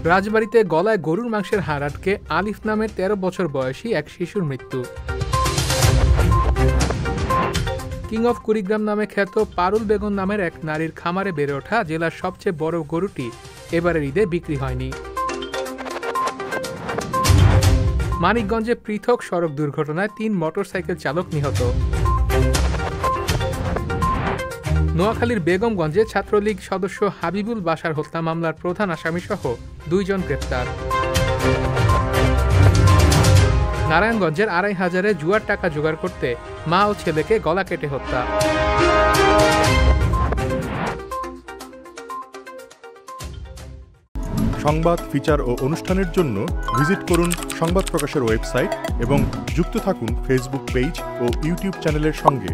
রাজবাড়ীতে গলায় গরুর মাংসের হাড় আটকে আলিফ নামের ১৩ বছর বয়সী এক শিশুর মৃত্যু। কিং অফ কুড়িগ্রাম নামে খ্যাত পারুল বেগম নামের এক নারীর খামারে বেড়ে ওঠা জেলার সবচেয়ে বড় গরুটি এবারের ঈদে বিক্রি হয়নি। মানিকগঞ্জে পৃথক সড়ক দুর্ঘটনায় ৩ মোটরসাইকেল চালক নিহত। নোয়াখালীর বেগমগঞ্জে ছাত্রলীগ সদস্য হাবিবুল বাশার হত্যা মামলার প্রধান আসামিসহ ২ জন গ্রেপ্তার। নারায়ণগঞ্জের ২৫০০-এ জুয়ার টাকা জোগাড় করতে মা ও ছেলেকে গলা কেটে হত্যা। সংবাদ, ফিচার ও অনুষ্ঠানের জন্য ভিজিট করুন সংবাদ প্রকাশের ওয়েবসাইট এবং যুক্ত থাকুন ফেসবুক পেজ ও ইউটিউব চ্যানেলের সঙ্গে।